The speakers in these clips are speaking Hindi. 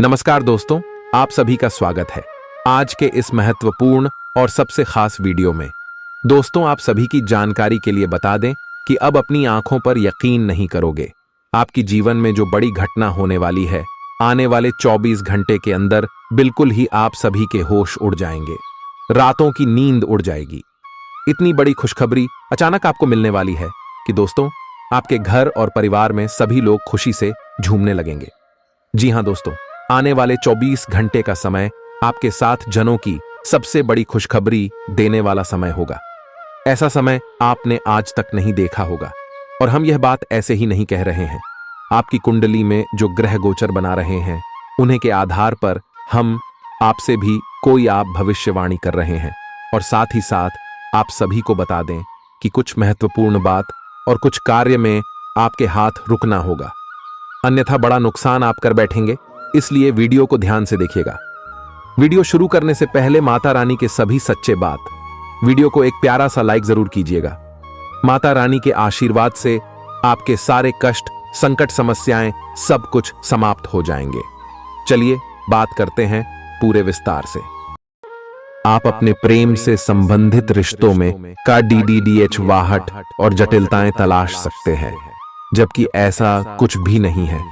नमस्कार दोस्तों, आप सभी का स्वागत है आज के इस महत्वपूर्ण और सबसे खास वीडियो में। दोस्तों, आप सभी की जानकारी के लिए बता दें कि अब अपनी आंखों पर यकीन नहीं करोगे। आपकी जीवन में जो बड़ी घटना होने वाली है, आने वाले 24 घंटे के अंदर बिल्कुल ही आप सभी के होश उड़ जाएंगे, रातों की नींद उड़ जाएगी। इतनी बड़ी खुशखबरी अचानक आपको मिलने वाली है कि दोस्तों, आपके घर और परिवार में सभी लोग खुशी से झूमने लगेंगे। जी हां दोस्तों, आने वाले 24 घंटे का समय आपके साथ जनों की सबसे बड़ी खुशखबरी देने वाला समय होगा। ऐसा समय आपने आज तक नहीं देखा होगा। और हम यह बात ऐसे ही नहीं कह रहे हैं। आपकी कुंडली में जो ग्रह गोचर बना रहे हैं, उन्हीं के आधार पर हम आपसे भी कोई आप भविष्यवाणी कर रहे हैं। और साथ ही साथ आप सभी को बता दें कि कुछ महत्वपूर्ण बात और कुछ कार्य में आपके हाथ रुकना होगा, अन्यथा बड़ा नुकसान आप कर बैठेंगे। इसलिए वीडियो को ध्यान से देखिएगा। वीडियो शुरू करने से पहले माता रानी के सभी सच्चे बात, वीडियो को एक प्यारा सा लाइक जरूर कीजिएगा। माता रानी के आशीर्वाद से आपके सारे कष्ट, संकट, समस्याएं सब कुछ समाप्त हो जाएंगे। चलिए बात करते हैं पूरे विस्तार से। आप अपने प्रेम से संबंधित रिश्तों में का DDDH वाहट और जटिलताएं तलाश सकते हैं, जबकि ऐसा कुछ भी नहीं है।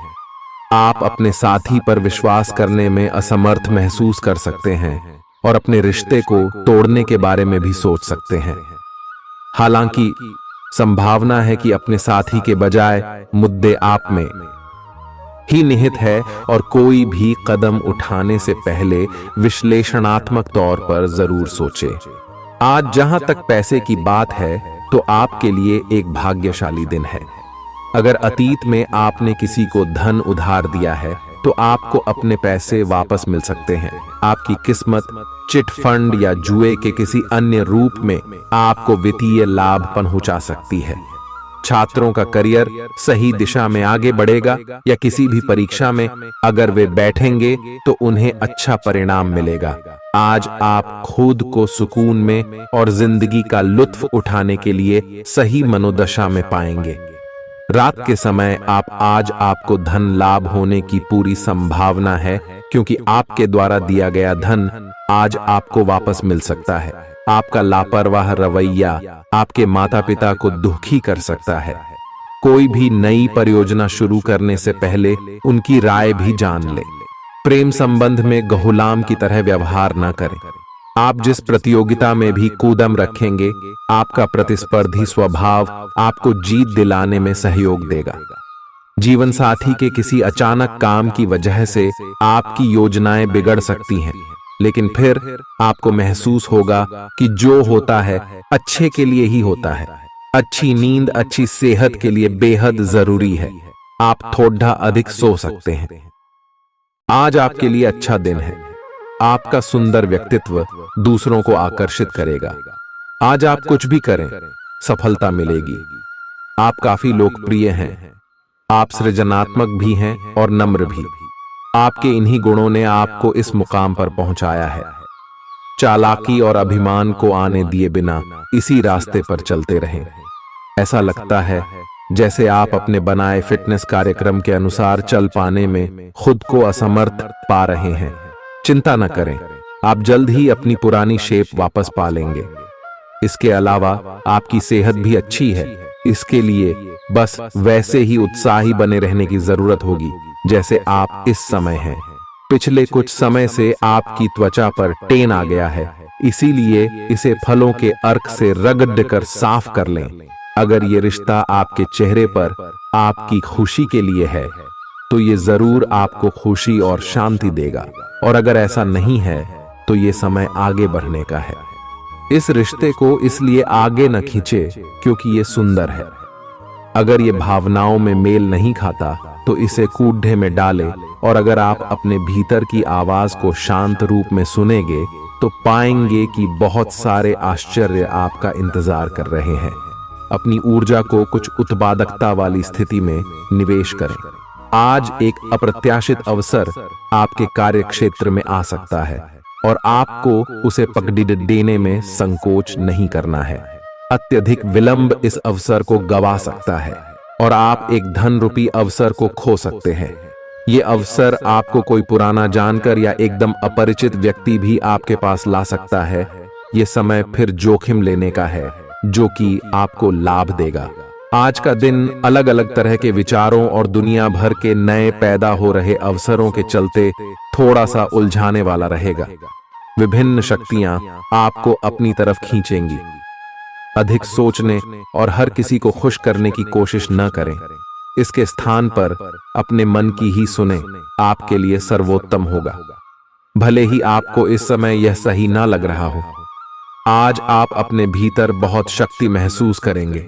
आप अपने साथी पर विश्वास करने में असमर्थ महसूस कर सकते हैं और अपने रिश्ते को तोड़ने के बारे में भी सोच सकते हैं। हालांकि संभावना है कि अपने साथी के बजाय मुद्दे आप में ही निहित है, और कोई भी कदम उठाने से पहले विश्लेषणात्मक तौर पर जरूर सोचे। आज जहां तक पैसे की बात है, तो आपके लिए एक भाग्यशाली दिन है। अगर अतीत में आपने किसी को धन उधार दिया है, तो आपको अपने पैसे वापस मिल सकते हैं। आपकी किस्मत चिट फंड या जुए के किसी अन्य रूप में आपको वित्तीय लाभ पहुंचा सकती है। छात्रों का करियर सही दिशा में आगे बढ़ेगा, या किसी भी परीक्षा में अगर वे बैठेंगे तो उन्हें अच्छा परिणाम मिलेगा। आज आप खुद को सुकून में और जिंदगी का लुत्फ उठाने के लिए सही मनोदशा में पाएंगे। रात के समय आज आपको धन लाभ होने की पूरी संभावना है, क्योंकि आपके द्वारा दिया गया धन आज आपको वापस मिल सकता है। आपका लापरवाह रवैया आपके माता पिता को दुखी कर सकता है। कोई भी नई परियोजना शुरू करने से पहले उनकी राय भी जान ले। प्रेम संबंध में गुलाम की तरह व्यवहार न करें। आप जिस प्रतियोगिता में भी कूदम रखेंगे, आपका प्रतिस्पर्धी स्वभाव आपको जीत दिलाने में सहयोग देगा। जीवन साथी के किसी अचानक काम की वजह से आपकी योजनाएं बिगड़ सकती हैं, लेकिन फिर आपको महसूस होगा कि जो होता है अच्छे के लिए ही होता है। अच्छी नींद अच्छी सेहत के लिए बेहद जरूरी है। आप थोड़ा अधिक सो सकते हैं। आज आपके लिए अच्छा दिन है। आपका सुंदर व्यक्तित्व दूसरों को आकर्षित करेगा। आज आप कुछ भी करें, सफलता मिलेगी। आप काफी लोकप्रिय हैं। आप सृजनात्मक भी हैं और नम्र भी। आपके इन्हीं गुणों ने आपको इस मुकाम पर पहुंचाया है। चालाकी और अभिमान को आने दिए बिना इसी रास्ते पर चलते रहें। ऐसा लगता है जैसे आप अपने बनाए फिटनेस कार्यक्रम के अनुसार चल पाने में खुद को असमर्थ पा रहे हैं। चिंता न करें, आप जल्द ही अपनी पुरानी शेप वापस पा लेंगे। इसके अलावा आपकी सेहत भी अच्छी है। इसके लिए बस वैसे ही उत्साही बने रहने की जरूरत होगी जैसे आप इस समय हैं। पिछले कुछ समय से आपकी त्वचा पर टेन आ गया है, इसीलिए इसे फलों के अर्क से रगड़ कर साफ कर लें। अगर ये रिश्ता आपके चेहरे पर आपकी खुशी के लिए है, तो ये जरूर आपको खुशी और शांति देगा। और अगर ऐसा नहीं है, तो ये समय आगे बढ़ने का है। इस रिश्ते को इसलिए आगे न खींचे क्योंकि ये सुंदर है। अगर ये भावनाओं में मेल नहीं खाता, तो इसे कूढ़े में डाले। और अगर आप अपने भीतर की आवाज को शांत रूप में सुनेंगे, तो पाएंगे कि बहुत सारे आश्चर्य आपका इंतजार कर रहे हैं। अपनी ऊर्जा को कुछ उत्पादकता वाली स्थिति में निवेश करें। आज एक अप्रत्याशित अवसर आपके कार्य क्षेत्र में आ सकता है, और आपको उसे पकड़ देने में संकोच नहीं करना है। अत्यधिक विलंब इस अवसर को गवा सकता है, और आप एक धन रूपी अवसर को खो सकते हैं। ये अवसर आपको कोई पुराना जानकर या एकदम अपरिचित व्यक्ति भी आपके पास ला सकता है। ये समय फिर जोखिम लेने का है जो कि आपको लाभ देगा। आज का दिन अलग अलग तरह के विचारों और दुनिया भर के नए पैदा हो रहे अवसरों के चलते थोड़ा सा उलझाने वाला रहेगा। विभिन्न शक्तियां आपको अपनी तरफ खींचेंगी। अधिक सोचने और हर किसी को खुश करने की कोशिश न करें। इसके स्थान पर अपने मन की ही सुने, आपके लिए सर्वोत्तम होगा। भले ही आपको इस समय यह सही ना लग रहा हो, आज आप अपने भीतर बहुत शक्ति महसूस करेंगे।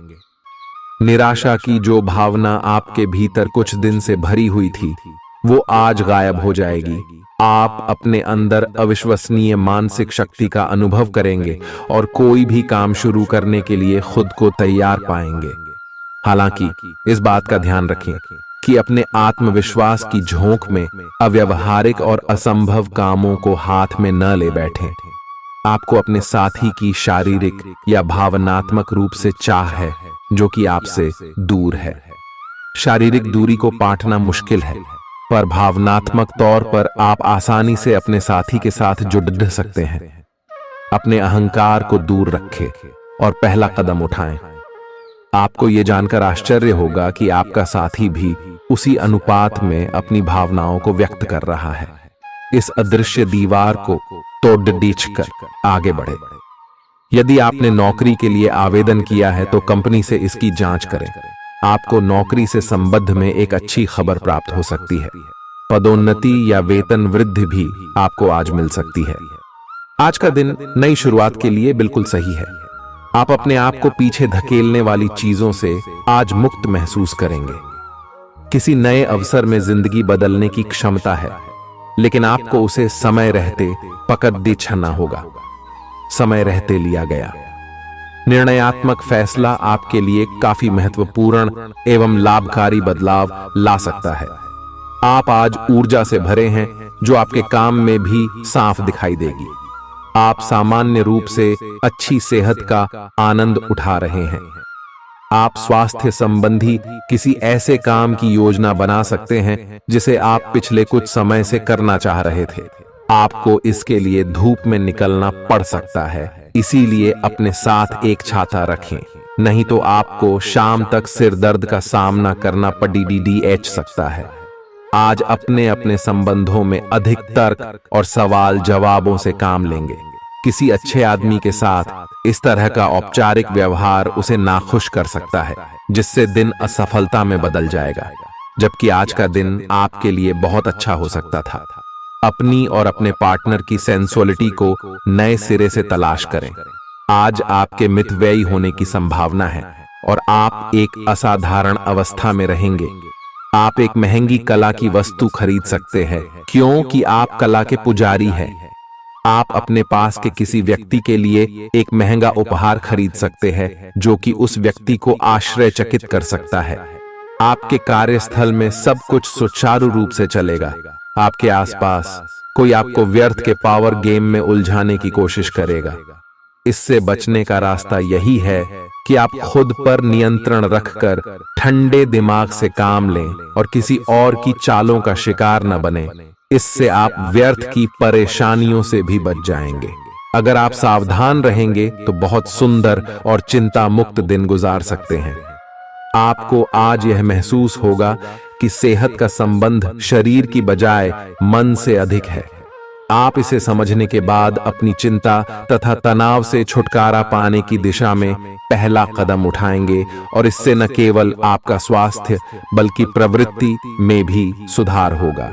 निराशा की जो भावना आपके भीतर कुछ दिन से भरी हुई थी, वो आज गायब हो जाएगी। आप अपने अंदर अविश्वसनीय मानसिक शक्ति का अनुभव करेंगे और कोई भी काम शुरू करने के लिए खुद को तैयार पाएंगे। हालांकि इस बात का ध्यान रखें कि अपने आत्मविश्वास की झोंक में अव्यावहारिक और असंभव कामों को हाथ में न ले बैठें। आपको अपने साथी की शारीरिक या भावनात्मक रूप से चाह है जो कि आपसे दूर है। शारीरिक दूरी को पाटना मुश्किल है, पर भावनात्मक तौर पर आप आसानी से अपने साथी के साथ जुड़ सकते हैं। अपने अहंकार को दूर रखें और पहला कदम उठाएं। आपको यह जानकर आश्चर्य होगा कि आपका साथी भी उसी अनुपात में अपनी भावनाओं को व्यक्त कर रहा है। इस अदृश्य दीवार को तोड़ आगे बढ़े। यदि आपने नौकरी के लिए आवेदन किया है तो कंपनी से इसकी जांच करें। आपको नौकरी से संबंध में एक अच्छी खबर प्राप्त हो सकती है। पदोन्नति या वेतन वृद्धि भी आपको आज मिल सकती है। आज का दिन नई शुरुआत के लिए बिल्कुल सही है। आप अपने आप को पीछे धकेलने वाली चीजों से आज मुक्त महसूस करेंगे। किसी नए अवसर में जिंदगी बदलने की क्षमता है, लेकिन आपको उसे समय रहते पकड़ दी छना होगा। समय रहते लिया गया निर्णयात्मक फैसला आपके लिए काफी महत्वपूर्ण एवं लाभकारी बदलाव ला सकता है। आप आज ऊर्जा से भरे हैं जो आपके काम में भी साफ दिखाई देगी। आप सामान्य रूप से अच्छी सेहत का आनंद उठा रहे हैं। आप स्वास्थ्य संबंधी किसी ऐसे काम की योजना बना सकते हैं जिसे आप पिछले कुछ समय से करना चाह रहे थे। आपको इसके लिए धूप में निकलना पड़ सकता है, इसीलिए अपने साथ एक छाता रखें, नहीं तो आपको शाम तक सिर दर्द का सामना करना पड़ सकता है। आज अपने अपने संबंधों में अधिक तर्क और सवाल जवाबों से काम लेंगे। किसी अच्छे आदमी के साथ इस तरह का औपचारिक व्यवहार उसे नाखुश कर सकता है, जिससे दिन असफलता में बदल जाएगा। जबकि आज का दिन आपके लिए बहुत अच्छा हो सकता था। अपनी और अपने पार्टनर की सेंसुअलिटी को नए सिरे से तलाश करें। आज आपके मितव्ययी होने की संभावना है और आप एक असाधारण अवस्था में रहेंगे। आप एक महंगी कला की वस्तु खरीद सकते हैं क्योंकि आप कला के पुजारी हैं। आप अपने पास के किसी व्यक्ति के लिए एक महंगा उपहार खरीद सकते हैं जो कि उस व्यक्ति को आश्चर्यचकित कर सकता है। आपके कार्यस्थल में सब कुछ सुचारू रूप से चलेगा। आपके आसपास कोई आपको व्यर्थ के पावर गेम में उलझाने की कोशिश करेगा। इससे बचने का रास्ता यही है कि आप खुद पर नियंत्रण रखकर ठंडे दिमाग से काम लें और किसी और की चालों का शिकार न बने। इससे आप व्यर्थ की परेशानियों से भी बच जाएंगे। अगर आप सावधान रहेंगे तो बहुत सुंदर और चिंता मुक्त दिन गुजार सकते हैं। आपको आज यह महसूस होगा कि सेहत का संबंध शरीर की बजाय मन से अधिक है। आप इसे समझने के बाद अपनी चिंता तथा तनाव से छुटकारा पाने की दिशा में पहला कदम उठाएंगे और इससे न केवल आपका स्वास्थ्य बल्कि प्रवृत्ति में भी सुधार होगा।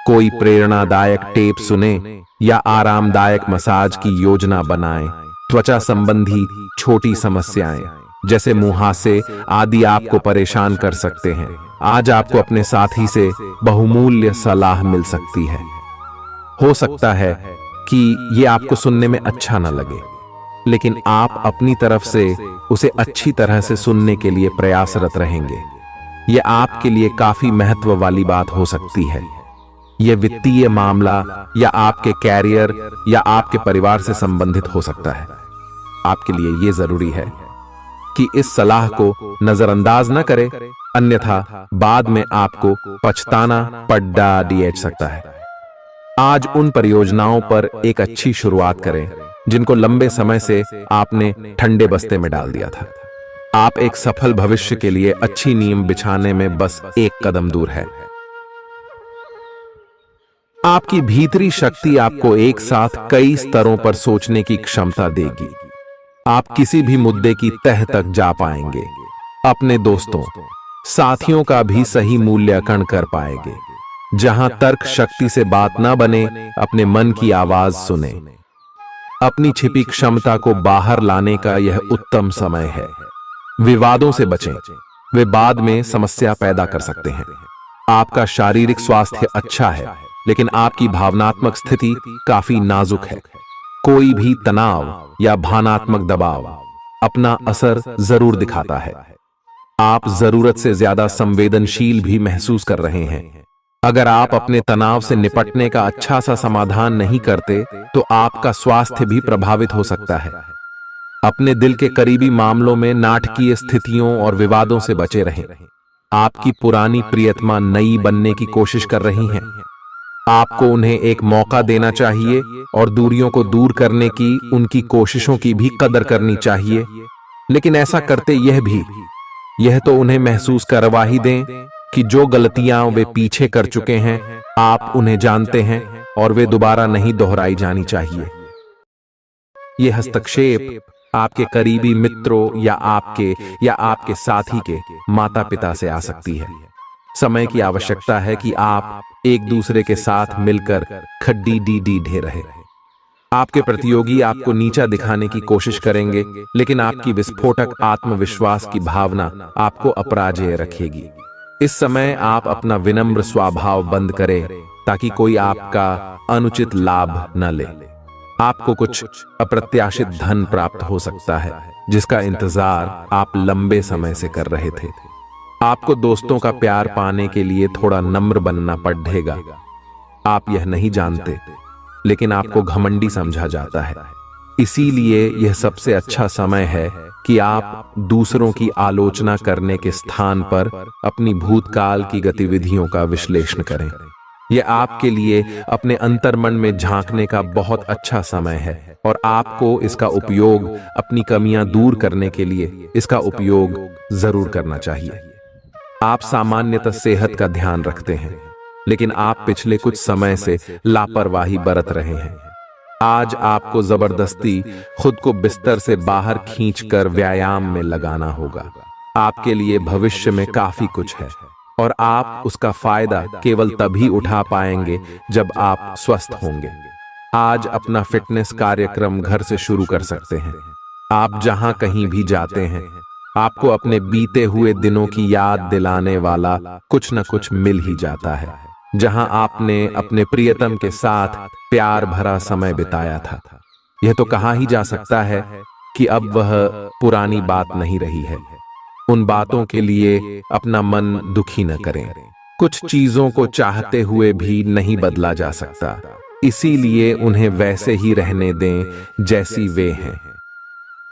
कोई प्रेरणादायक टेप सुने या आरामदायक मसाज की योजना बनाएं। त्वचा संबंधी छोटी समस्याएं जैसे मुहासे आदि आपको परेशान कर सकते हैं। आज आपको अपने साथी से बहुमूल्य सलाह मिल सकती है। हो सकता है कि ये आपको सुनने में अच्छा न लगे, लेकिन आप अपनी तरफ से उसे अच्छी तरह से सुनने के लिए प्रयासरत रहेंगे। यह आपके लिए काफी महत्व वाली बात हो सकती है। यह वित्तीय मामला या आपके कैरियर या आपके परिवार से संबंधित हो सकता है। आपके लिए यह जरूरी है कि इस सलाह को नजरअंदाज न करें, अन्यथा बाद में आपको पछताना पड़ सकता है। आज उन परियोजनाओं पर एक अच्छी शुरुआत करें जिनको लंबे समय से आपने ठंडे बस्ते में डाल दिया था। आप एक सफल भविष्य के लिए अच्छी नींव बिछाने में बस एक कदम दूर है। आपकी भीतरी शक्ति आपको एक साथ कई स्तरों पर सोचने की क्षमता देगी। आप किसी भी मुद्दे की तह तक जा पाएंगे, अपने दोस्तों साथियों का भी सही मूल्यांकन कर पाएंगे। जहां तर्क शक्ति से बात ना बने, अपने मन की आवाज सुने। अपनी छिपी क्षमता को बाहर लाने का यह उत्तम समय है। विवादों से बचें, वे बाद में समस्या पैदा कर सकते हैं। आपका शारीरिक स्वास्थ्य अच्छा है, लेकिन आपकी भावनात्मक स्थिति काफी नाजुक है। कोई भी तनाव या भावनात्मक दबाव अपना असर जरूर दिखाता है। आप जरूरत से ज्यादा संवेदनशील भी महसूस कर रहे हैं। अगर आप अपने तनाव से निपटने का अच्छा सा समाधान नहीं करते, तो आपका स्वास्थ्य भी प्रभावित हो सकता है। अपने दिल के करीबी मामलों में नाटकीय स्थितियों और विवादों से बचे रहें। आपकी पुरानी प्रियतमा नई बनने की कोशिश कर रही हैं। आपको उन्हें एक मौका देना चाहिए और दूरियों को दूर करने की उनकी कोशिशों की भी कदर करनी चाहिए। लेकिन ऐसा करते यह तो उन्हें महसूस करवा ही दें कि जो गलतियां वे पीछे कर चुके हैं, आप उन्हें जानते हैं और वे दोबारा नहीं दोहराई जानी चाहिए। यह हस्तक्षेप आपके करीबी मित्रों या आपके साथी के माता पिता से आ सकती है। समय की आवश्यकता है कि आप एक दूसरे के साथ मिलकर खड्डी ढे रहे। आपके प्रतियोगी आपको नीचा दिखाने की कोशिश करेंगे, लेकिन आपकी विस्फोटक आत्मविश्वास की भावना आपको अपराजेय रखेगी। इस समय आप अपना विनम्र स्वभाव बंद करें ताकि कोई आपका अनुचित लाभ न ले। आपको कुछ अप्रत्याशित धन प्राप्त हो सकता है, जिसका इंतजार आप लंबे समय से कर रहे थे। आपको दोस्तों का प्यार पाने के लिए थोड़ा नम्र बनना पड़ेगा। आप यह नहीं जानते, लेकिन आपको घमंडी समझा जाता है। इसीलिए यह सबसे अच्छा समय है कि आप दूसरों की आलोचना करने के स्थान पर अपनी भूतकाल की गतिविधियों का विश्लेषण करें। यह आपके लिए अपने अंतर्मन में झांकने का बहुत अच्छा समय है और आपको इसका उपयोग अपनी कमियां दूर करने के लिए इसका उपयोग जरूर करना चाहिए। आप सामान्यतः सेहत का ध्यान रखते हैं, लेकिन आप पिछले कुछ समय से लापरवाही बरत रहे हैं। आज आपको जबरदस्ती खुद को बिस्तर से बाहर खींचकर व्यायाम में लगाना होगा। आपके लिए भविष्य में काफी कुछ है और आप उसका फायदा केवल तभी उठा पाएंगे जब आप स्वस्थ होंगे। आज अपना फिटनेस कार्यक्रम घर से शुरू कर सकते हैं। आप जहां कहीं भी जाते हैं, आपको अपने बीते हुए दिनों की याद दिलाने वाला कुछ न कुछ मिल ही जाता है, जहां आपने अपने प्रियतम के साथ प्यार भरा समय बिताया था। यह तो कहा ही जा सकता है कि अब वह पुरानी बात नहीं रही है। उन बातों के लिए अपना मन दुखी न करें। कुछ चीजों को चाहते हुए भी नहीं बदला जा सकता, इसीलिए उन्हें वैसे ही रहने दें जैसी वे हैं।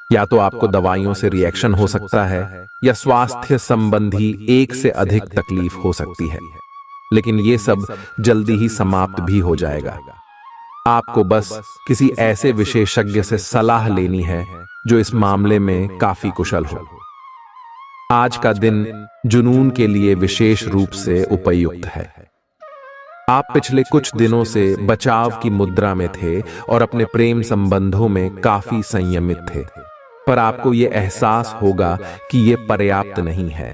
या तो आपको दवाइयों से रिएक्शन हो सकता है या स्वास्थ्य संबंधी एक से अधिक तकलीफ हो सकती है, लेकिन ये सब जल्दी ही समाप्त भी हो जाएगा। आपको बस किसी ऐसे विशेषज्ञ से सलाह लेनी है जो इस मामले में काफी कुशल हो। आज का दिन जुनून के लिए विशेष रूप से उपयुक्त है। आप पिछले कुछ दिनों से बचाव की मुद्रा में थे और अपने प्रेम संबंधों में काफी संयमित थे, पर आपको यह एहसास होगा कि यह पर्याप्त नहीं है,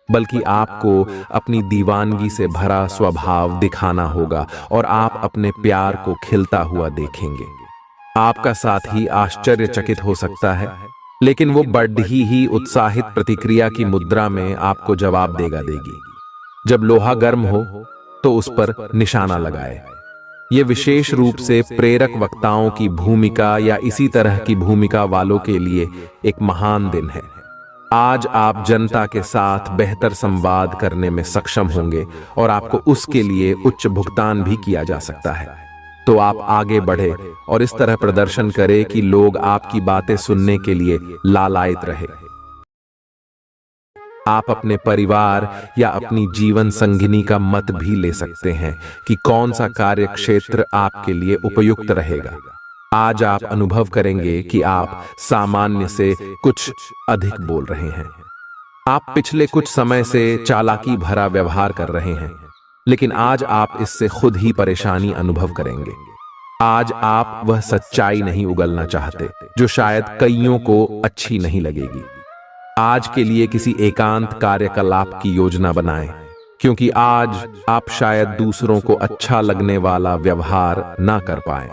बल्कि आपको अपनी दीवानगी से भरा स्वभाव दिखाना होगा और आप अपने प्यार को खिलता हुआ देखेंगे। आपका साथी आश्चर्यचकित हो सकता है, लेकिन वो बड़ी ही उत्साहित प्रतिक्रिया की मुद्रा में आपको जवाब देगी। जब लोहा गर्म हो तो उस पर निशाना लगाए। ये विशेष रूप से प्रेरक वक्ताओं की भूमिका या इसी तरह की भूमिका वालों के लिए एक महान दिन है। आज आप जनता के साथ बेहतर संवाद करने में सक्षम होंगे और आपको उसके लिए उच्च भुगतान भी किया जा सकता है। तो आप आगे बढ़े और इस तरह प्रदर्शन करें कि लोग आपकी बातें सुनने के लिए लालायित रहे। आप अपने परिवार या अपनी जीवन संगिनी का मत भी ले सकते हैं कि कौन सा कार्य क्षेत्र आपके लिए उपयुक्त रहेगा। आज आप अनुभव करेंगे कि आप सामान्य से कुछ अधिक बोल रहे हैं। आप पिछले कुछ समय से चालाकी भरा व्यवहार कर रहे हैं, लेकिन आज आप इससे खुद ही परेशानी अनुभव करेंगे। आज आप वह सच्चाई नहीं उगलना चाहते जो शायद कईयों को अच्छी नहीं लगेगी। आज के लिए किसी एकांत कार्यकलाप की योजना बनाएं, क्योंकि आज आप शायद दूसरों को अच्छा लगने वाला व्यवहार ना कर पाएं।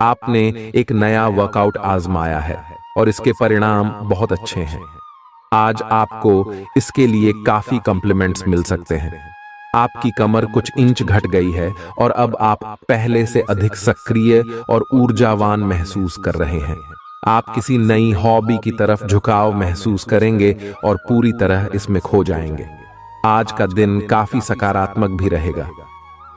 आपने एक नया वर्कआउट आजमाया है और इसके परिणाम बहुत अच्छे हैं। आज आपको इसके लिए काफी कॉम्प्लीमेंट्स मिल सकते हैं। आपकी कमर कुछ इंच घट गई है और अब आप पहले से अधिक सक्रिय और ऊर्जावान महसूस कर रहे हैं। आप किसी नई हॉबी की तरफ झुकाव महसूस करेंगे और पूरी तरह इसमें खो जाएंगे। आज का दिन काफी सकारात्मक भी रहेगा।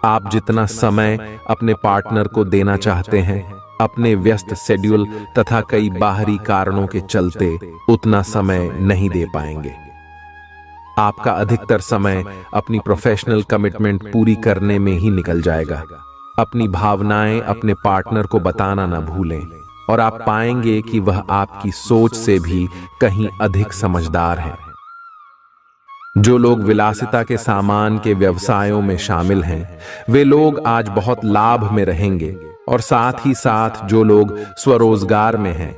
आप जितना समय अपने पार्टनर को देना चाहते हैं, अपने व्यस्त शेड्यूल तथा कई बाहरी कारणों के चलते उतना समय नहीं दे पाएंगे। आपका अधिकतर समय अपनी प्रोफेशनल कमिटमेंट पूरी करने में ही निकल जाएगा। अपनी भावनाएं अपने पार्टनर को बताना न भूलें और आप पाएंगे कि वह आपकी सोच से भी कहीं अधिक समझदार है। जो लोग विलासिता के सामान के व्यवसायों में शामिल हैं, वे लोग आज बहुत लाभ में रहेंगे और साथ ही साथ जो लोग स्वरोजगार में हैं,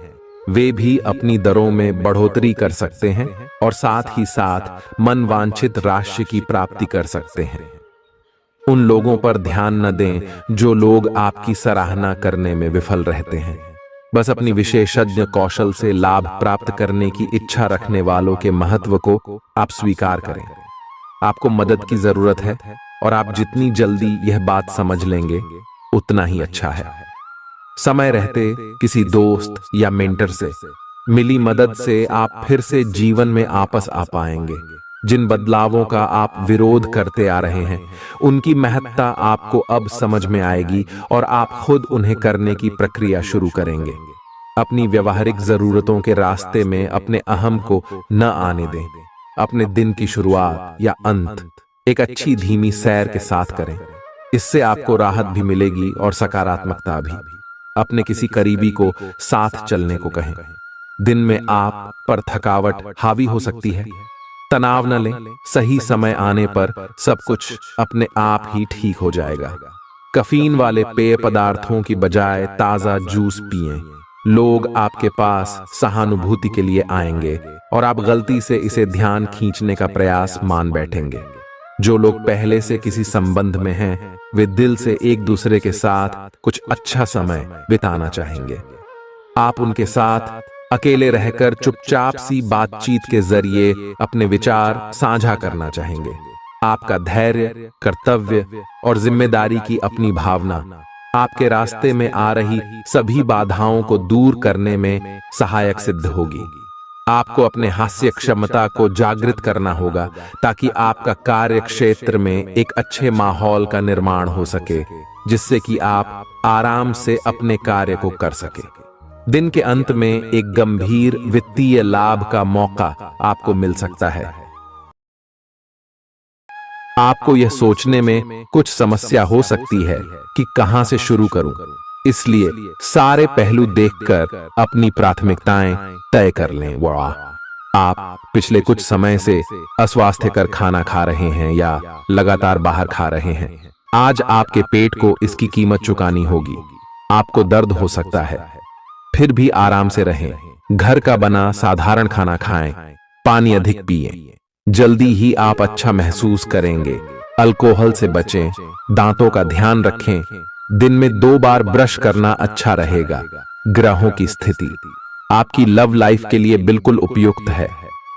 वे भी अपनी दरों में बढ़ोतरी कर सकते हैं और साथ ही साथ मनवांछित राशि की प्राप्ति कर सकते हैं। उन लोगों पर ध्यान न दें जो लोग आपकी सराहना करने में विफल रहते हैं। बस अपनी विशेषज्ञ कौशल से लाभ प्राप्त करने की इच्छा रखने वालों के महत्व को आप स्वीकार करें। आपको मदद की जरूरत है और आप जितनी जल्दी यह बात समझ लेंगे उतना ही अच्छा है। समय रहते किसी दोस्त या मेंटर से मिली मदद से आप फिर से जीवन में वापस आ पाएंगे। जिन बदलावों का आप विरोध करते आ रहे हैं, उनकी महत्ता आपको अब समझ में आएगी और आप खुद उन्हें करने की प्रक्रिया शुरू करेंगे। अपनी व्यवहारिक जरूरतों के रास्ते में अपने अहम को न आने दें। अपने दिन की शुरुआत या अंत एक अच्छी धीमी सैर के साथ करें। इससे आपको राहत भी मिलेगी और सकारात्मकता भी। अपने किसी करीबी को साथ चलने को कहें। दिन में आप पर थकावट हावी हो सकती है, तनाव न लें। सही समय आने पर सब कुछ अपने आप ही ठीक हो जाएगा। कैफीन वाले पेय पदार्थों की बजाय ताजा जूस पिएं। लोग आपके पास सहानुभूति के लिए आएंगे और आप गलती से इसे ध्यान खींचने का प्रयास मान बैठेंगे। जो लोग पहले से किसी संबंध में हैं, वे दिल से एक दूसरे के साथ कुछ अच्छा समय बिताना चाहेंगे। आप उनके साथ अकेले रहकर चुपचाप सी बातचीत के जरिए अपने विचार साझा करना चाहेंगे। आपका धैर्य, कर्तव्य और जिम्मेदारी की अपनी भावना आपके रास्ते में आ रही सभी बाधाओं को दूर करने में सहायक सिद्ध होगी। आपको अपने हास्य क्षमता को जागृत करना होगा ताकि आपका कार्य क्षेत्र में एक अच्छे माहौल का निर्माण हो सके, जिससे कि आप आराम से अपने कार्य को कर सके। दिन के अंत में एक गंभीर वित्तीय लाभ का मौका आपको मिल सकता है। आपको यह सोचने में कुछ समस्या हो सकती है कि कहां से शुरू करूं, इसलिए सारे पहलू देखकर अपनी प्राथमिकताएं तय कर लें। आप पिछले कुछ समय से अस्वास्थ्यकर खाना खा रहे हैं या लगातार बाहर खा रहे हैं। आज आपके पेट को इसकी कीमत चुकानी होगी। आपको दर्द हो सकता है, फिर भी आराम से रहें। घर का बना साधारण खाना खाएं, पानी अधिक पिएं। जल्दी ही आप अच्छा महसूस करेंगे। अल्कोहल से बचें, दांतों का ध्यान रखें। दिन में 2 बार ब्रश करना अच्छा रहेगा। ग्रहों की स्थिति आपकी लव लाइफ के लिए बिल्कुल उपयुक्त है।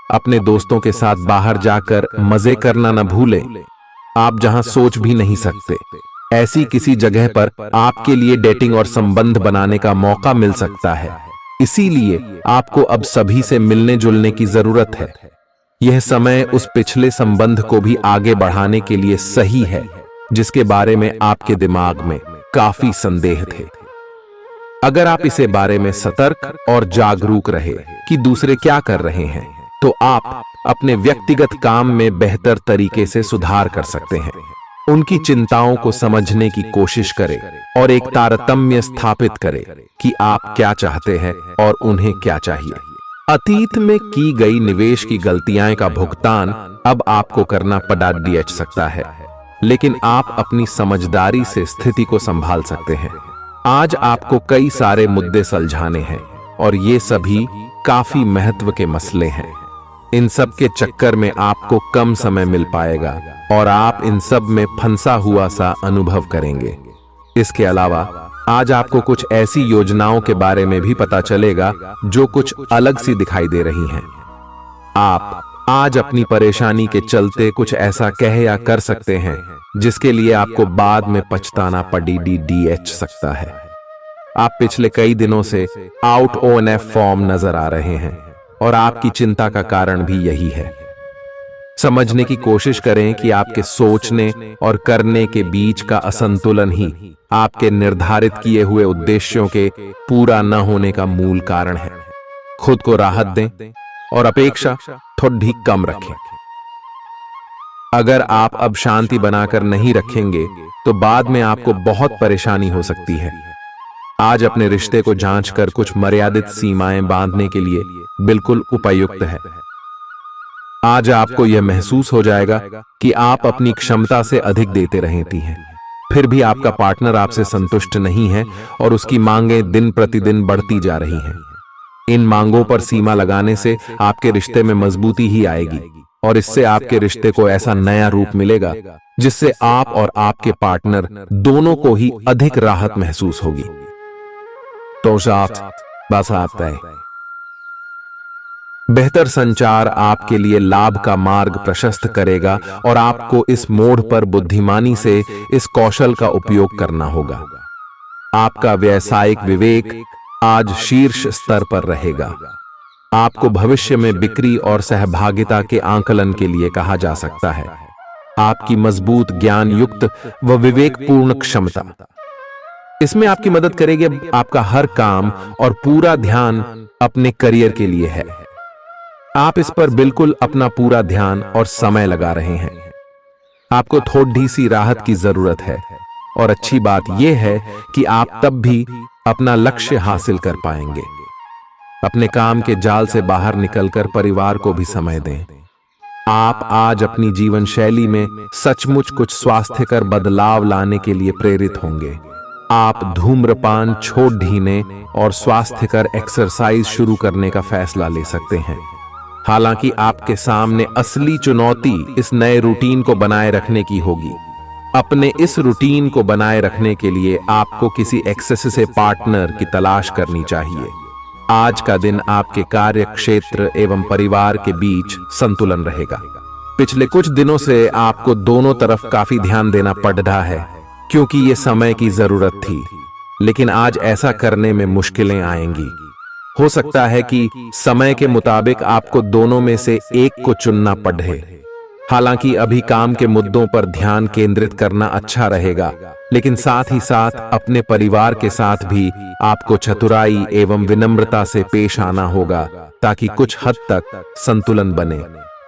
अपने दोस्तों के साथ बाहर जाकर मजे करना न भूलें। आप जहां सोच भी नहीं सकते, ऐसी किसी जगह पर आपके लिए डेटिंग और संबंध बनाने का मौका मिल सकता है। इसीलिए आपको अब सभी से मिलने जुलने की जरूरत है। यह समय उस पिछले संबंध को भी आगे बढ़ाने के लिए सही है जिसके बारे में आपके दिमाग में काफी संदेह थे। अगर आप इसे बारे में सतर्क और जागरूक रहे कि दूसरे क्या कर रहे हैं, तो आप अपने व्यक्तिगत काम में बेहतर तरीके से सुधार कर सकते हैं। उनकी चिंताओं को समझने की कोशिश करें और एक तारतम्य स्थापित करें कि आप क्या चाहते हैं और उन्हें क्या चाहिए। अतीत में की गई निवेश की गलतियां का भुगतान अब आपको करना पड़ सकता है, लेकिन आप अपनी समझदारी से स्थिति को संभाल सकते हैं। आज आपको कई सारे मुद्दे सुलझाने हैं और ये सभी काफी महत्व के मसले हैं। इन सब के चक्कर में आपको कम समय मिल पाएगा और आप इन सब में फंसा हुआ सा अनुभव करेंगे। इसके अलावा आज आपको कुछ ऐसी योजनाओं के बारे में भी पता चलेगा जो कुछ अलग सी दिखाई दे रही हैं। आप आज अपनी परेशानी के चलते कुछ ऐसा कह या कर सकते हैं जिसके लिए आपको बाद में पछताना पड़ सकता है। आप पिछले कई दिनों से आउट ऑन फॉर्म नजर आ रहे हैं और आपकी चिंता का कारण भी यही है। समझने की कोशिश करें कि आपके सोचने और करने के बीच का असंतुलन ही आपके निर्धारित किए हुए उद्देश्यों के पूरा न होने का मूल कारण है। खुद को राहत दें और अपेक्षा थोड़ी कम रखें। अगर आप अब शांति बनाकर नहीं रखेंगे तो बाद में आपको बहुत परेशानी हो सकती है। आज अपने रिश्ते को जांचकर कुछ मर्यादित सीमाएं बांधने के लिए बिल्कुल उपयुक्त है। आज आपको यह महसूस हो जाएगा कि आप अपनी क्षमता से अधिक देते रहती हैं, फिर भी आपका पार्टनर आपसे संतुष्ट नहीं है और उसकी मांगें दिन प्रतिदिन बढ़ती जा रही हैं। इन मांगों पर सीमा लगाने से आपके रिश्ते में मजबूती ही आएगी और इससे आपके रिश्ते को ऐसा नया रूप मिलेगा जिससे आप और आपके पार्टनर दोनों को ही अधिक राहत महसूस होगी। तो बस आता है। बेहतर संचार आपके लिए लाभ का मार्ग प्रशस्त करेगा और आपको इस मोड़ पर बुद्धिमानी से इस कौशल का उपयोग करना होगा। आपका व्यावसायिक विवेक आज शीर्ष स्तर पर रहेगा। आपको भविष्य में बिक्री और सहभागिता के आंकलन के लिए कहा जा सकता है। आपकी मजबूत ज्ञान युक्त व विवेकपूर्ण क्षमता इसमें आपकी मदद करेगी। आपका हर काम और पूरा ध्यान अपने करियर के लिए है। आप इस पर बिल्कुल अपना पूरा ध्यान और समय लगा रहे हैं। आपको थोड़ी सी राहत की जरूरत है और अच्छी बात यह है कि आप तब भी अपना लक्ष्य हासिल कर पाएंगे। अपने काम के जाल से बाहर निकलकर परिवार को भी समय दें। आप आज अपनी जीवन शैली में सचमुच कुछ स्वास्थ्यकर बदलाव लाने के लिए प्रेरित होंगे। आप धूम्रपान छोड़ देने और स्वास्थ्यकर एक्सरसाइज शुरू करने का फैसला ले सकते हैं। हालांकि आपके सामने असली चुनौती इस नए रूटीन को बनाए रखने की होगी। अपने इस रूटीन को बनाए रखने के लिए आपको किसी एक्सेस से पार्टनर की तलाश करनी चाहिए। आज का दिन आपके कार्य क्षेत्र एवं परिवार के बीच संतुलन रहेगा। पिछले कुछ दिनों से आपको दोनों तरफ काफी ध्यान देना पड़ रहा है क्योंकि ये समय की जरूरत थी, लेकिन आज ऐसा करने में मुश्किलें आएंगी। हो सकता है कि समय के मुताबिक आपको दोनों में से एक को चुनना पड़े। हालांकि अभी काम के मुद्दों पर ध्यान केंद्रित करना अच्छा रहेगा, लेकिन साथ ही साथ अपने परिवार के साथ भी आपको चतुराई एवं विनम्रता से पेश आना होगा ताकि कुछ हद तक संतुलन बने।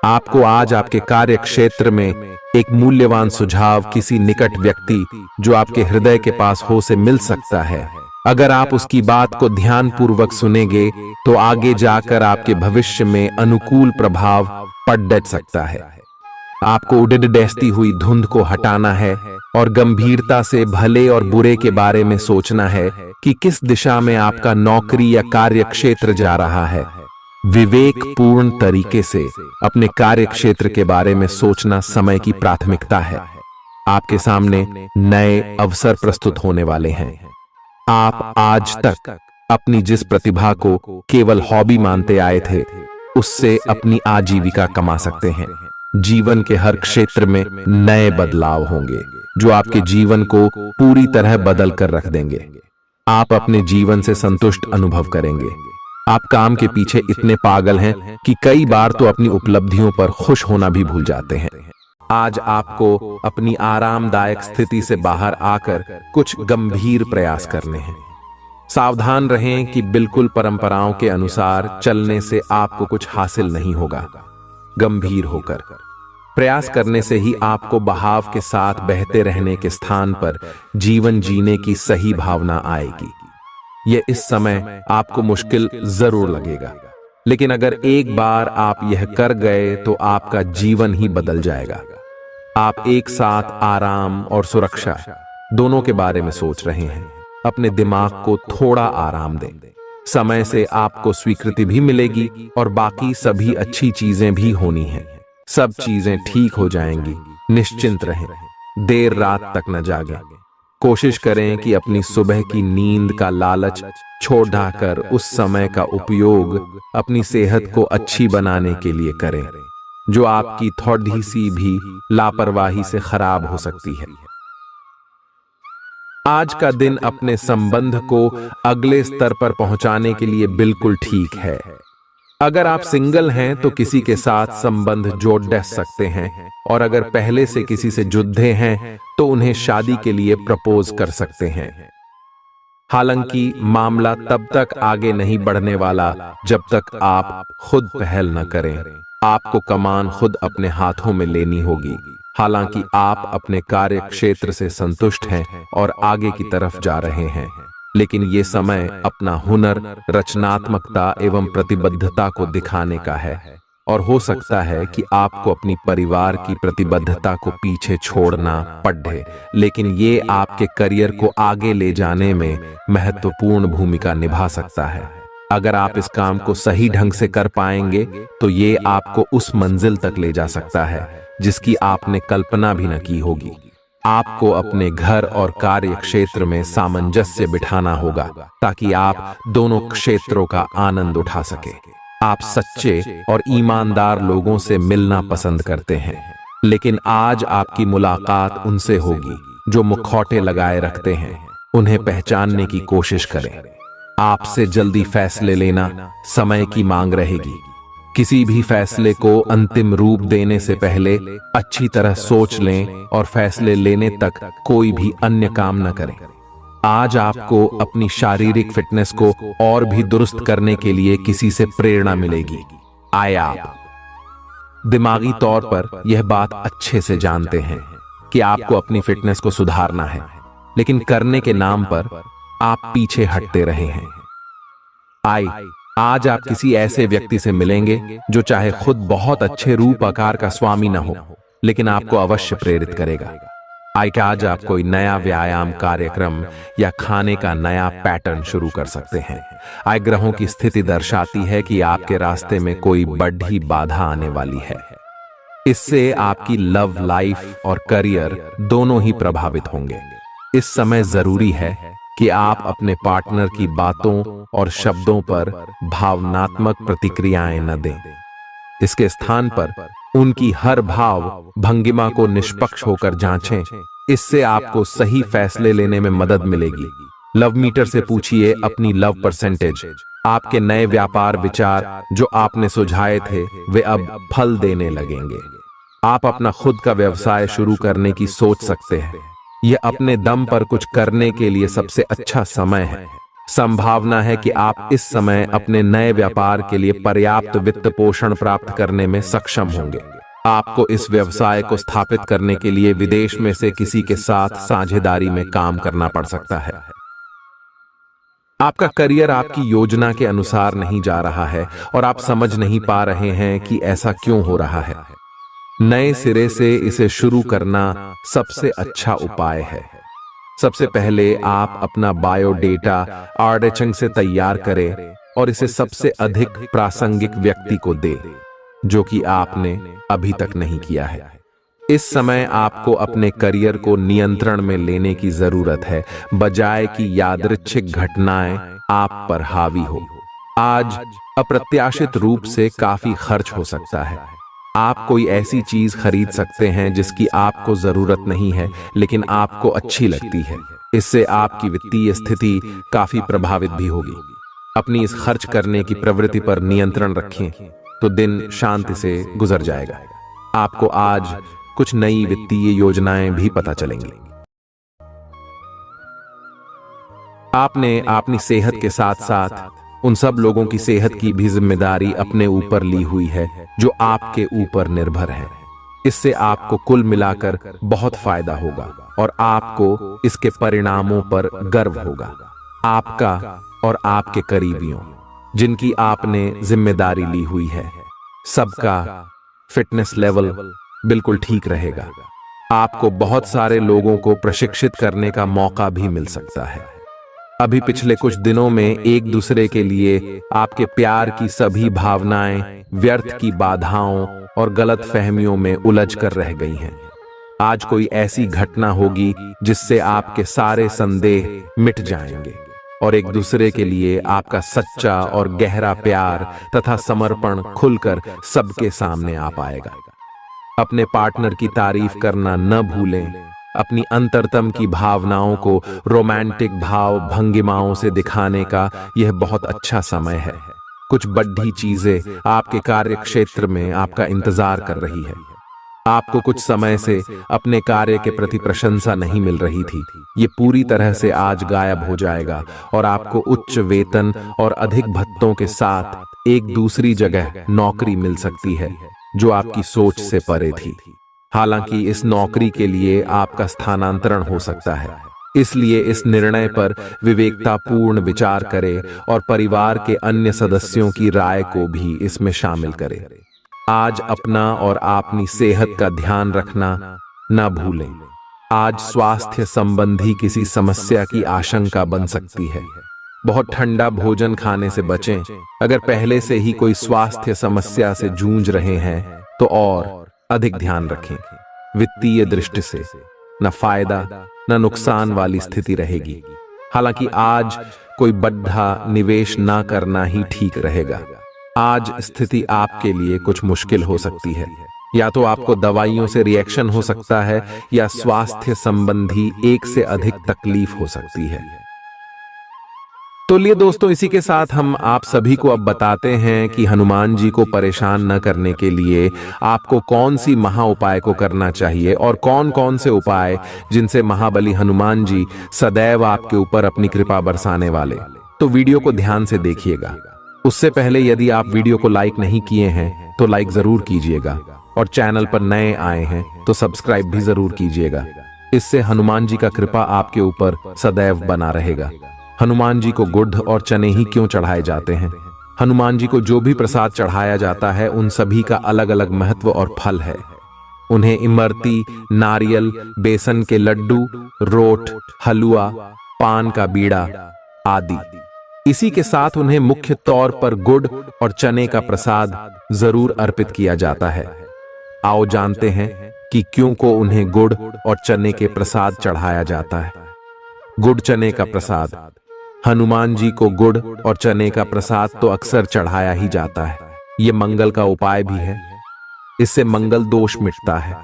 आपको आज आपके कार्य क्षेत्र में एक मूल्यवान सुझाव किसी निकट व्यक्ति जो आपके हृदय के पास हो से मिल सकता है। अगर आप उसकी बात को ध्यानपूर्वक सुनेंगे तो आगे जाकर आपके भविष्य में अनुकूल प्रभाव पड़ सकता है। आपको उड़ती हुई धुंध को हटाना है और गंभीरता से भले और बुरे के बारे में सोचना है कि किस दिशा में आपका नौकरी या कार्य क्षेत्र जा रहा है। विवेकपूर्ण तरीके से अपने कार्य क्षेत्र के बारे में सोचना समय की प्राथमिकता है। आपके सामने नए अवसर प्रस्तुत होने वाले हैं। आप आज तक अपनी जिस प्रतिभा को केवल हॉबी मानते आए थे, उससे अपनी आजीविका कमा सकते हैं। जीवन के हर क्षेत्र में नए बदलाव होंगे जो आपके जीवन को पूरी तरह बदल कर रख देंगे। आप अपने जीवन से संतुष्ट अनुभव करेंगे। आप काम के पीछे इतने पागल हैं कि कई बार तो अपनी उपलब्धियों पर खुश होना भी भूल जाते हैं। आज आपको अपनी आरामदायक स्थिति से बाहर आकर कुछ गंभीर प्रयास करने हैं। सावधान रहें कि बिल्कुल परंपराओं के अनुसार चलने से आपको कुछ हासिल नहीं होगा। गंभीर होकर प्रयास करने से ही आपको बहाव के साथ बहते रहने के स्थान पर जीवन जीने की सही भावना आएगी। यह इस समय आपको मुश्किल जरूर लगेगा, लेकिन अगर एक बार आप यह कर गए तो आपका जीवन ही बदल जाएगा। आप एक साथ आराम और सुरक्षा दोनों के बारे में सोच रहे हैं। अपने दिमाग को थोड़ा आराम दें। समय से आपको स्वीकृति भी मिलेगी और बाकी सभी अच्छी चीजें भी होनी हैं। सब चीजें ठीक हो जाएंगी। निश्चिंत रहें, देर रात तक न जागें। कोशिश करें कि अपनी सुबह की नींद का लालच छोड़ ढाकर उस समय का उपयोग अपनी सेहत को अच्छी बनाने के लिए करें, जो आपकी थोड़ी सी भी लापरवाही से खराब हो सकती है। आज का दिन अपने संबंध को अगले स्तर पर पहुंचाने के लिए बिल्कुल ठीक है। अगर आप सिंगल हैं तो किसी के साथ संबंध जोड़ सकते हैं, और अगर पहले से किसी से जुड़े हैं तो उन्हें शादी के लिए प्रपोज कर सकते हैं। हालांकि मामला तब तक आगे नहीं बढ़ने वाला जब तक आप खुद पहल न करें। आपको कमान खुद अपने हाथों में लेनी होगी। हालांकि आप अपने कार्य क्षेत्र से संतुष्ट हैं और आगे की तरफ जा रहे हैं, लेकिन ये समय अपना हुनर, रचनात्मकता एवं प्रतिबद्धता को दिखाने का है। और हो सकता है कि आपको अपनी परिवार की प्रतिबद्धता को पीछे छोड़ना पड़े, लेकिन ये आपके करियर को आगे ले जाने में महत्वपूर्ण भूमिका निभा सकता है। अगर आप इस काम को सही ढंग से कर पाएंगे तो ये आपको उस मंजिल तक ले जा सकता है जिसकी आपने कल्पना भी न की होगी। आपको अपने घर और कार्य क्षेत्र में सामंजस्य बिठाना होगा ताकि आप दोनों क्षेत्रों का आनंद उठा सके। आप सच्चे और ईमानदार लोगों से मिलना पसंद करते हैं, लेकिन आज आपकी मुलाकात उनसे होगी जो मुखौटे लगाए रखते हैं। उन्हें पहचानने की कोशिश करें। आपसे जल्दी फैसले लेना समय की मांग रहेगी। किसी भी फैसले को अंतिम रूप देने से पहले अच्छी तरह सोच लें और फैसले लेने तक कोई भी अन्य काम न करें। आज आपको अपनी शारीरिक फिटनेस को और भी दुरुस्त करने के लिए किसी से प्रेरणा मिलेगी। आए आप दिमागी तौर पर यह बात अच्छे से जानते हैं कि आपको अपनी फिटनेस को सुधारना है, लेकिन करने के नाम पर आप पीछे हटते रहे हैं। आज आप किसी ऐसे व्यक्ति से मिलेंगे जो चाहे खुद बहुत अच्छे रूप आकार का स्वामी न हो, लेकिन आपको अवश्य प्रेरित करेगा। आज आप कोई नया व्यायाम कार्यक्रम या खाने का नया पैटर्न शुरू कर सकते हैं। ग्रहों की स्थिति दर्शाती है कि आपके रास्ते में कोई बड़ी बाधा आने वाली है। इससे आपकी लव लाइफ और करियर दोनों ही प्रभावित होंगे। इस समय जरूरी है कि आप अपने पार्टनर की बातों और शब्दों पर भावनात्मक प्रतिक्रियाएं न दें। इसके स्थान पर उनकी हर भाव भंगिमा को निष्पक्ष होकर जांचें। इससे आपको सही फैसले लेने में मदद मिलेगी। लव मीटर से पूछिए अपनी लव परसेंटेज। आपके नए व्यापार विचार जो आपने सुझाए थे वे अब फल देने लगेंगे। आप अपना खुद का व्यवसाय शुरू करने की सोच सकते हैं। यह अपने दम पर कुछ करने के लिए सबसे अच्छा समय है। संभावना है कि आप इस समय अपने नए व्यापार के लिए पर्याप्त वित्त पोषण प्राप्त करने में सक्षम होंगे। आपको इस व्यवसाय को स्थापित करने के लिए विदेश में से किसी के साथ साझेदारी में काम करना पड़ सकता है। आपका करियर आपकी योजना के अनुसार नहीं जा रहा है और आप समझ नहीं पा रहे हैं कि ऐसा क्यों हो रहा है। नए सिरे से इसे शुरू करना सबसे अच्छा उपाय है। सबसे पहले आप अपना बायोडेटा आर्डेचंग से तैयार करें और इसे सबसे अधिक प्रासंगिक व्यक्ति को दें, जो कि आपने अभी तक नहीं किया है। इस समय आपको अपने करियर को नियंत्रण में लेने की जरूरत है, बजाय कि यादृच्छिक घटनाएं आप पर हावी हो। आज अप्रत्याशित रूप से काफी खर्च हो सकता है। आप कोई ऐसी चीज खरीद सकते हैं जिसकी आपको जरूरत नहीं है लेकिन आपको अच्छी लगती है। इससे आपकी वित्तीय स्थिति काफी प्रभावित भी होगी। अपनी इस खर्च करने की प्रवृत्ति पर नियंत्रण रखें तो दिन शांति से गुजर जाएगा। आपको आज कुछ नई वित्तीय योजनाएं भी पता चलेंगी। आपने अपनी सेहत के साथ साथ उन सब लोगों की सेहत की भी जिम्मेदारी अपने ऊपर ली हुई है जो आपके ऊपर निर्भर है। इससे आपको कुल मिलाकर बहुत फायदा होगा और आपको इसके परिणामों पर गर्व होगा। आपका और आपके करीबियों जिनकी आपने जिम्मेदारी ली हुई है, सबका फिटनेस लेवल बिल्कुल ठीक रहेगा। आपको बहुत सारे लोगों को प्रशिक्षित करने का मौका भी मिल सकता है। अभी पिछले कुछ दिनों में एक दूसरे के लिए आपके प्यार की सभी भावनाएं व्यर्थ की बाधाओं और गलत फहमियों में उलझ कर रह गई हैं। आज कोई ऐसी घटना होगी जिससे आपके सारे संदेह मिट जाएंगे और एक दूसरे के लिए आपका सच्चा और गहरा प्यार तथा समर्पण खुलकर सबके सामने आ पाएगा। अपने पार्टनर की तारीफ करना न भूलें। अपनी अंतरतम की भावनाओं को रोमांटिक भाव भंगिमाओं से दिखाने का यह बहुत अच्छा समय है। कुछ बड़ी चीजें आपके कार्य क्षेत्र में आपका इंतजार कर रही है। आपको कुछ समय से अपने कार्य के प्रति प्रशंसा नहीं मिल रही थी, ये पूरी तरह से आज गायब हो जाएगा और आपको उच्च वेतन और अधिक भत्तों के साथ एक दूसरी जगह नौकरी मिल सकती है जो आपकी सोच से परे थी। हालांकि इस नौकरी के लिए आपका स्थानांतरण हो सकता है, इसलिए इस निर्णय पर विवेकतापूर्ण विचार करें और परिवार के अन्य सदस्यों की राय को भी इसमें शामिल करें। आज अपना और अपनी सेहत का ध्यान रखना न भूलें। आज स्वास्थ्य संबंधी किसी समस्या की आशंका बन सकती है। बहुत ठंडा भोजन खाने से बचें। अगर पहले से ही कोई स्वास्थ्य समस्या से जूझ रहे हैं तो और अधिक ध्यान रखें। वित्तीय दृष्टि से न फायदा न नुकसान वाली स्थिति रहेगी। हालांकि आज कोई बड़ा निवेश ना करना ही ठीक रहेगा। आज स्थिति आपके लिए कुछ मुश्किल हो सकती है। या तो आपको दवाइयों से रिएक्शन हो सकता है या स्वास्थ्य संबंधी एक से अधिक तकलीफ हो सकती है। तो लिए दोस्तों, इसी के साथ हम आप सभी को अब बताते हैं कि हनुमान जी को परेशान न करने के लिए आपको कौन सी महा उपाय को करना चाहिए और कौन कौन से उपाय जिनसे महाबली हनुमान जी सदैव आपके ऊपर अपनी कृपा बरसाने वाले। तो वीडियो को ध्यान से देखिएगा। उससे पहले यदि आप वीडियो को लाइक नहीं किए हैं तो लाइक जरूर कीजिएगा और चैनल पर नए आए हैं तो सब्सक्राइब भी जरूर कीजिएगा। इससे हनुमान जी का कृपा आपके ऊपर सदैव बना रहेगा। हनुमान जी को गुड़ और चने ही क्यों चढ़ाए जाते हैं? हनुमान जी को जो भी प्रसाद चढ़ाया जाता है उन सभी का अलग अलग महत्व और फल है। उन्हें इमरती, नारियल, बेसन के लड्डू, रोट, हलवा, पान का बीड़ा आदि। इसी के साथ उन्हें मुख्य तौर पर गुड़ और चने का प्रसाद जरूर अर्पित किया जाता है। आओ जानते हैं कि क्यों को उन्हें गुड़ और चने के प्रसाद चढ़ाया जाता है। गुड़ चने का प्रसाद। हनुमान जी को गुड़ और चने का प्रसाद तो अक्सर चढ़ाया ही जाता है। ये मंगल का उपाय भी है। इससे मंगल दोष मिटता है।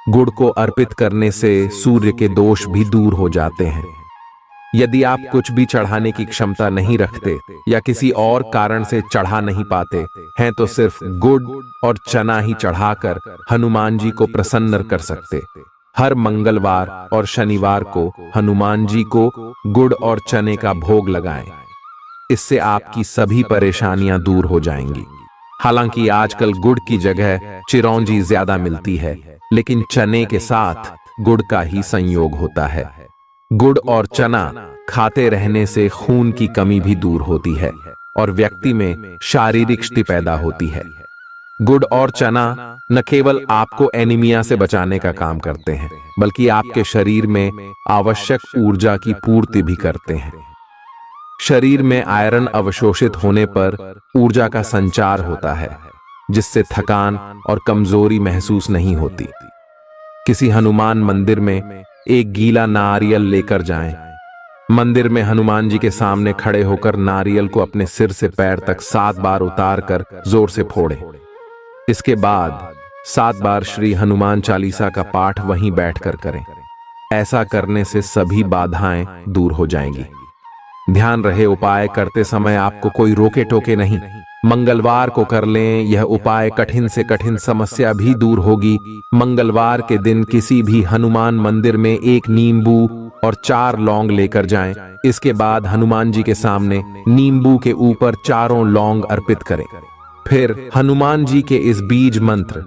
गुड़ को अर्पित करने से सूर्य के दोष भी दूर हो जाते हैं। यदि आप कुछ भी चढ़ाने की क्षमता नहीं रखते या किसी और कारण से चढ़ा नहीं पाते हैं तो सिर्फ गुड़ और चना ही चढ़ाकर हनुमान जी को प्रसन्न कर सकते। हर मंगलवार और शनिवार को हनुमान जी को गुड़ और चने का भोग लगाएं। इससे आपकी सभी परेशानियां दूर हो जाएंगी। हालांकि आजकल गुड़ की जगह चिरौंजी ज्यादा मिलती है, लेकिन चने के साथ गुड़ का ही संयोग होता है। गुड़ और चना खाते रहने से खून की कमी भी दूर होती है और व्यक्ति में शारीरिक शक्ति पैदा होती है। गुड़ और चना न केवल आपको एनीमिया से बचाने का काम करते हैं, बल्कि आपके शरीर में आवश्यक ऊर्जा की पूर्ति भी करते हैं। शरीर में आयरन अवशोषित होने पर ऊर्जा का संचार होता है, जिससे थकान और कमजोरी महसूस नहीं होती। किसी हनुमान मंदिर में एक गीला नारियल लेकर जाएं। मंदिर में हनुमान जी के सामने खड़े होकर नारियल को अपने सिर से पैर तक 7 बार उतारकर जोर से फोड़ें। इसके बाद 7 बार श्री हनुमान चालीसा का पाठ वहीं बैठकर करें। ऐसा करने से सभी बाधाएं दूर हो जाएंगी। ध्यान रहे, उपाय करते समय आपको कोई रोके टोके नहीं। मंगलवार को कर लें। यह उपाय कठिन से कठिन समस्या भी दूर होगी। मंगलवार के दिन किसी भी हनुमान मंदिर में एक नींबू और 4 लौंग लेकर जाएं। इसके बाद हनुमान जी के सामने नींबू के ऊपर चारों लौंग अर्पित करें। फिर हनुमान जी के इस बीज मंत्र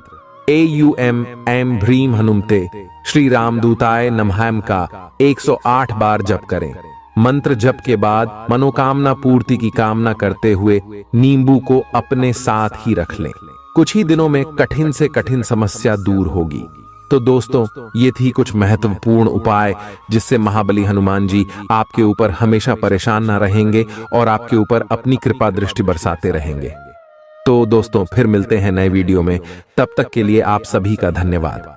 AUM ऐं ह्रीं हनुमते श्री रामदूताय नमः का 108 बार जप करें। मंत्र जप के बाद मनोकामना पूर्ति की कामना करते हुए नींबू को अपने साथ ही रख लें। कुछ ही दिनों में कठिन से कठिन समस्या दूर होगी। तो दोस्तों, ये थी कुछ महत्वपूर्ण उपाय जिससे महाबली हनुमान जी आपके ऊपर हमेशा परेशान ना रहेंगे और आपके ऊपर अपनी कृपा दृष्टि बरसाते रहेंगे। तो दोस्तों, फिर मिलते हैं नए वीडियो में। तब तक के लिए आप सभी का धन्यवाद।